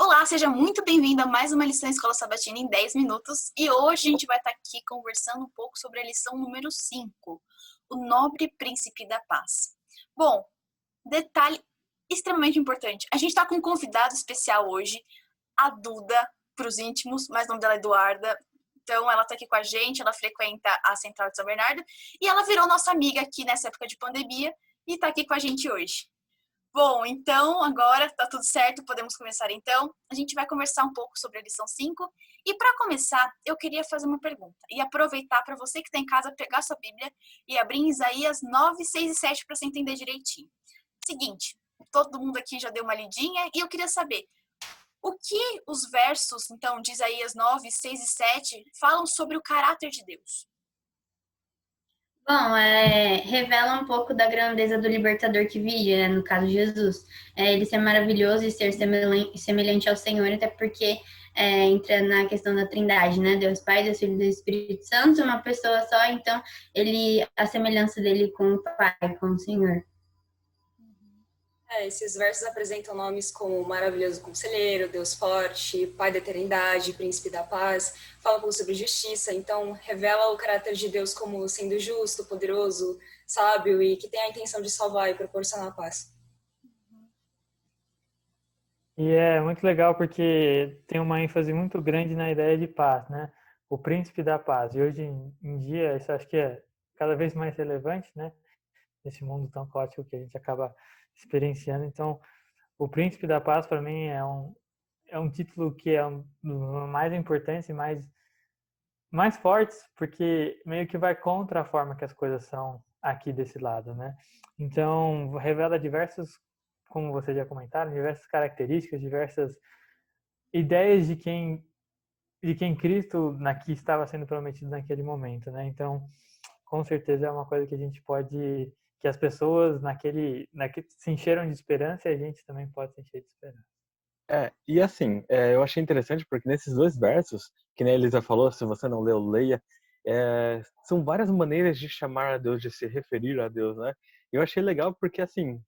Olá, seja muito bem-vindo a mais uma lição Escola Sabatina em 10 minutos. E hoje a gente vai estar aqui conversando um pouco sobre a lição número 5, o nobre príncipe da paz. Bom, detalhe extremamente importante. A gente está com um convidado especial hoje, a Duda, para os íntimos, mas o nome dela é Eduarda. Então, ela está aqui com a gente, ela frequenta a Central de São Bernardo e ela virou nossa amiga aqui nessa época de pandemia e está aqui com a gente hoje. Bom, então agora tá tudo certo, podemos começar então. A gente vai conversar um pouco sobre a lição 5. E para começar, eu queria fazer uma pergunta e aproveitar para você que está em casa pegar sua Bíblia e abrir em Isaías 9, 6 e 7 para você entender direitinho. Seguinte, todo mundo aqui já deu uma lidinha e eu queria saber o que os versos então de Isaías 9, 6 e 7 falam sobre o caráter de Deus. Bom, revela um pouco da grandeza do libertador que viria, né, no caso Jesus. Ele ser maravilhoso e ser semelhante ao Senhor, até porque entra na questão da trindade, né? Deus Pai, Deus Filho e Deus Espírito Santo, uma pessoa só, então a semelhança dele com o Pai, com o Senhor. Esses versos apresentam nomes como Maravilhoso Conselheiro, Deus Forte, Pai da Eternidade, Príncipe da Paz, falam sobre justiça, então revela o caráter de Deus como sendo justo, poderoso, sábio e que tem a intenção de salvar e proporcionar a paz. E é muito legal porque tem uma ênfase muito grande na ideia de paz, né? O príncipe da paz. E hoje em dia, isso acho que é cada vez mais relevante, né? Nesse mundo tão caótico que a gente acaba experienciando. Então, o príncipe da paz, para mim, é um título que é um dos mais importantes e mais fortes, porque meio que vai contra a forma que as coisas são aqui desse lado, né? Então, revela diversos, como vocês já comentaram, diversas características, diversas ideias de quem Cristo aqui estava sendo prometido naquele momento, né? Então, com certeza é uma coisa que a gente pode, que as pessoas naquele se encheram de esperança e a gente também pode se encher de esperança. E assim, eu achei interessante porque nesses dois versos, que nem a Elisa falou, se você não leu, leia, são várias maneiras de chamar a Deus, de se referir a Deus, né? Eu achei legal porque, assim,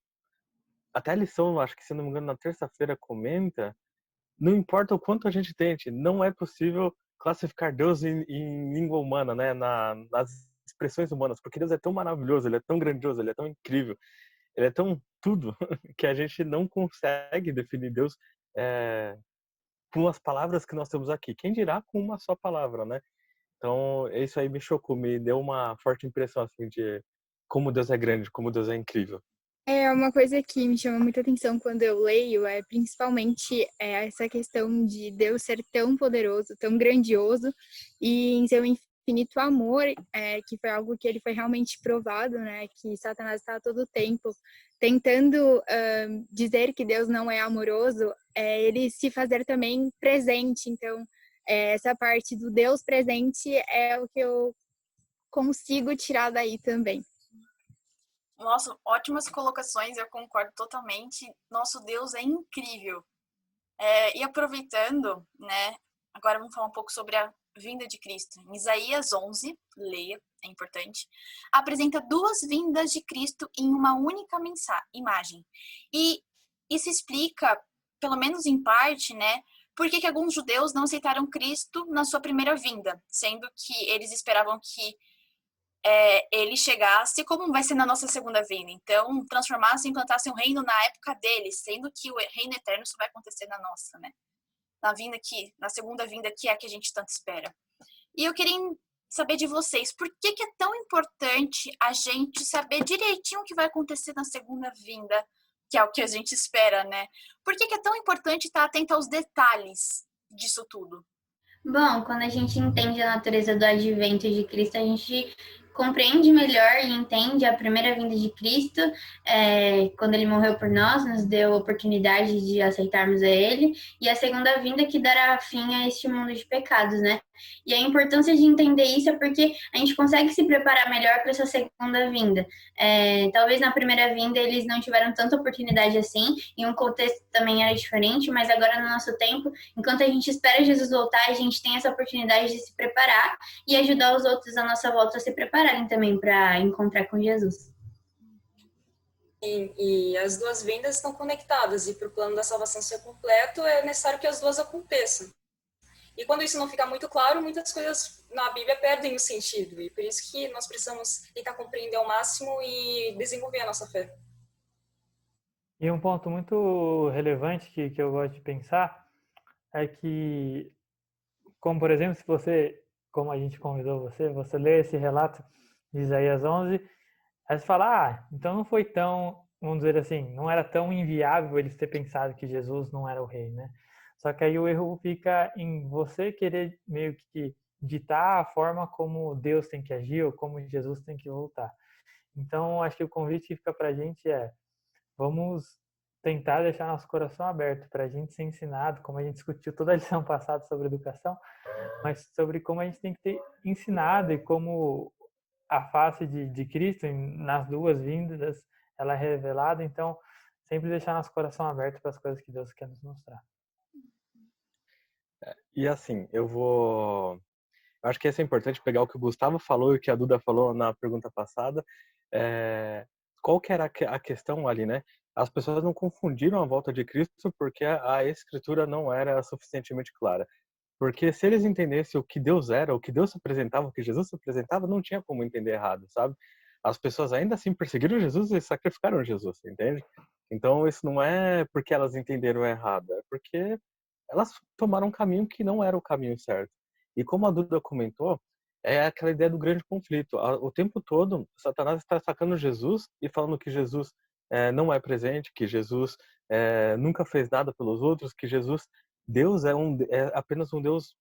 até a lição, acho que se não me engano, na terça-feira comenta, não importa o quanto a gente tente, não é possível classificar Deus em língua humana, né? Nas expressões humanas, porque Deus é tão maravilhoso, ele é tão grandioso, ele é tão incrível, ele é tão tudo, que a gente não consegue definir Deus com as palavras que nós temos aqui. Quem dirá com uma só palavra, né? Então, isso aí me chocou, me deu uma forte impressão, assim, de como Deus é grande, como Deus é incrível. Uma coisa que me chama muita atenção quando eu leio principalmente essa questão de Deus ser tão poderoso, tão grandioso e em seu infinito amor, que foi algo que ele foi realmente provado, né? Que Satanás está todo o tempo tentando dizer que Deus não é amoroso, ele se fazer também presente. Então, essa parte do Deus presente é o que eu consigo tirar daí também. Nossa, ótimas colocações, eu concordo totalmente. Nosso Deus é incrível. E aproveitando, né, agora vamos falar um pouco sobre a vinda de Cristo. Em Isaías 11, leia, é importante, apresenta duas vindas de Cristo em uma única imagem. E isso explica, pelo menos em parte, né, por que alguns judeus não aceitaram Cristo na sua primeira vinda, sendo que eles esperavam que ele chegasse, como vai ser na nossa segunda vinda. Então, transformasse e implantasse um reino na época deles, sendo que o reino eterno só vai acontecer na nossa, né? Na segunda vinda, que é a que a gente tanto espera. E eu queria saber de vocês, por que é tão importante a gente saber direitinho o que vai acontecer na segunda vinda, que é o que a gente espera, né? Por que é tão importante estar atento aos detalhes disso tudo? Bom, quando a gente entende a natureza do advento de Cristo, a gente compreende melhor e entende a primeira vinda de Cristo, quando ele morreu por nós, nos deu a oportunidade de aceitarmos a ele, e a segunda vinda que dará fim a este mundo de pecados, né? E a importância de entender isso é porque a gente consegue se preparar melhor para essa segunda vinda. Talvez na primeira vinda eles não tiveram tanta oportunidade assim, e um contexto também era diferente, mas agora no nosso tempo, enquanto a gente espera Jesus voltar, a gente tem essa oportunidade de se preparar e ajudar os outros à nossa volta a se prepararem também para encontrar com Jesus. e as duas vindas estão conectadas, e para o plano da salvação ser completo, é necessário que as duas aconteçam. E quando isso não fica muito claro, muitas coisas na Bíblia perdem o sentido, e por isso que nós precisamos tentar compreender ao máximo e desenvolver a nossa fé. E um ponto muito relevante que eu gosto de pensar é que, como por exemplo, se você, como a gente convidou você lê esse relato de Isaías 11, aí você fala, então não foi tão, vamos dizer assim, não era tão inviável eles ter pensado que Jesus não era o rei, né? Só que aí o erro fica em você querer meio que ditar a forma como Deus tem que agir ou como Jesus tem que voltar. Então, acho que o convite que fica para a gente é, vamos tentar deixar nosso coração aberto para a gente ser ensinado, como a gente discutiu toda a lição passada sobre educação, mas sobre como a gente tem que ter ensinado e como a face de Cristo nas duas vindas ela é revelada. Então, sempre deixar nosso coração aberto para as coisas que Deus quer nos mostrar. E assim, eu acho que isso é importante pegar o que o Gustavo falou e o que a Duda falou na pergunta passada. Qual que era a questão ali, né? As pessoas não confundiram a volta de Cristo porque a Escritura não era suficientemente clara. Porque se eles entendessem o que Deus era, o que Deus se apresentava, o que Jesus se apresentava, não tinha como entender errado, sabe? As pessoas ainda assim perseguiram Jesus e sacrificaram Jesus, entende? Então isso não é porque elas entenderam errado, é porque elas tomaram um caminho que não era o caminho certo. E como a Duda comentou, é aquela ideia do grande conflito. O tempo todo, Satanás está atacando Jesus e falando que Jesus não é presente, que Jesus nunca fez nada pelos outros, que Jesus, Deus é apenas um Deus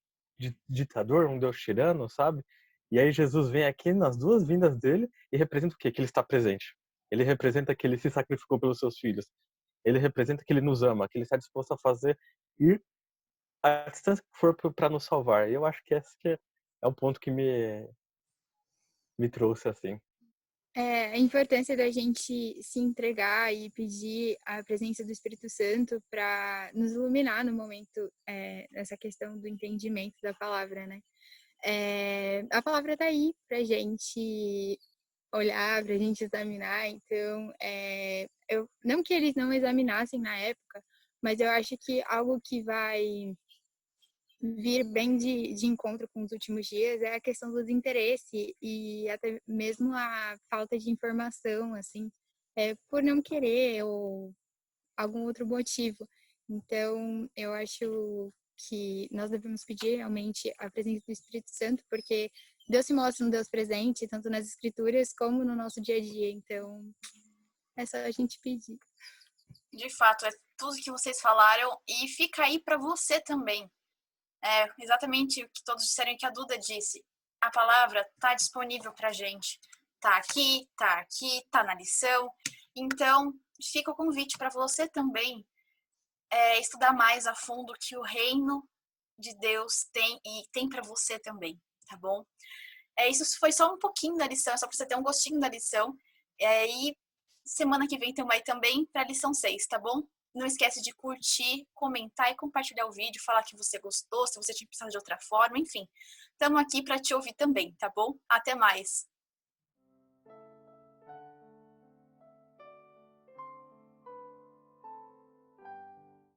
ditador, um Deus tirano, sabe? E aí Jesus vem aqui nas duas vindas dele e representa o quê? Que ele está presente. Ele representa que ele se sacrificou pelos seus filhos. Ele representa que ele nos ama, que ele está disposto a fazer ir a distância que for para nos salvar. E eu acho que esse que é o ponto que me trouxe assim. A importância da gente se entregar e pedir a presença do Espírito Santo para nos iluminar no momento, nessa questão do entendimento da palavra, né? A palavra está aí para gente olhar, para gente examinar. Então, eu não que eles não examinassem na época, mas eu acho que algo que vai vir bem de encontro com os últimos dias é a questão do desinteresse e até mesmo a falta de informação, assim, por não querer ou algum outro motivo. Então, eu acho que nós devemos pedir realmente a presença do Espírito Santo, porque Deus se mostra um Deus presente, tanto nas Escrituras como no nosso dia a dia. Então, é só a gente pedir. De fato, é tudo que vocês falaram e fica aí para você também. É exatamente o que todos disseram e que a Duda disse. A palavra está disponível para a gente. Tá aqui, tá na lição. Então, fica o convite para você também estudar mais a fundo o que o reino de Deus tem e tem para você também, tá bom? Isso foi só um pouquinho da lição, só para você ter um gostinho da lição. E semana que vem tem também para a lição 6, tá bom? Não esquece de curtir, comentar e compartilhar o vídeo, falar que você gostou, se você tinha pensado de outra forma, enfim. Estamos aqui para te ouvir também, tá bom? Até mais!